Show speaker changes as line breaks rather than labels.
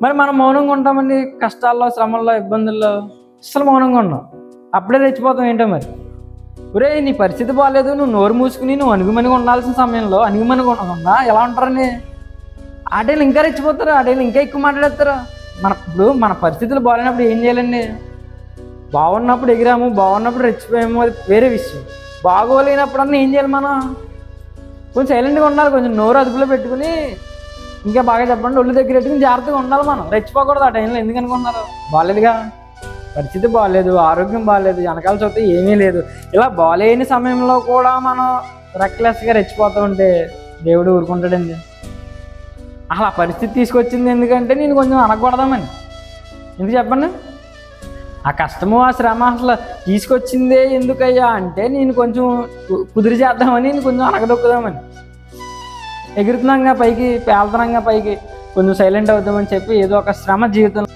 మరి మనం మౌనంగా ఉంటామండి కష్టాల్లో, శ్రమల్లో, ఇబ్బందుల్లో అస్సలు మౌనంగా ఉన్నాం. అప్పుడే రెచ్చిపోతాం ఏంటో మరి. ఒరేయ్ నీ పరిస్థితి బాగాలేదు, నువ్వు నోరు మూసుకుని నువ్వు అణుగుమణిగా ఉండాల్సిన సమయంలో అణుగుమణిగా ఉండకుండా ఎలా ఉంటారని ఆ టైంలో ఇంకా రెచ్చిపోతారు, ఆ టైంలో ఇంకా ఎక్కువ మాట్లాడేస్తారు. మన పరిస్థితులు బాగాలేనప్పుడు ఏం చేయాలండి? బాగున్నప్పుడు ఎగిరాము, బాగున్నప్పుడు రెచ్చిపోయాము, అది వేరే విషయం. బాగోలేనప్పుడన్నా ఏం చేయాలి మనం? కొంచెం సైలెంట్గా ఉండాలి, కొంచెం నోరు అదుపులో పెట్టుకుని ఇంకా బాగా చెప్పండి ఒళ్ళు దగ్గర పెట్టుకుని జాగ్రత్తగా ఉండాలి. మనం రెచ్చిపోకూడదు ఆ టైంలో. ఎందుకు అనుకున్నారు? బాగాలేదుగా, పరిస్థితి బాగాలేదు, ఆరోగ్యం బాగాలేదు, వెనకాల చూస్తే ఏమీ లేదు. ఇలా బాగాలేని సమయంలో కూడా మనం రెక్లెస్గా రెచ్చిపోతూ ఉంటే దేవుడు ఊరుకుంటాడండి? అసలు ఆ పరిస్థితి తీసుకొచ్చింది ఎందుకంటే నేను కొంచెం అనకూడదామని. ఎందుకు చెప్పండి? ఆ కష్టము ఆ శ్రమ అసలు తీసుకొచ్చిందే ఎందుకయ్యా అంటే నేను కొంచెం కుదిరి చేద్దామని, నేను కొంచెం అనగదొక్కుదామని. ఎగురుతున్నాంగా పైకి, పేలుతున్నాంగా పైకి, కొంచెం సైలెంట్ అవుతామని చెప్పి ఏదో ఒక శ్రమ జీవితంలో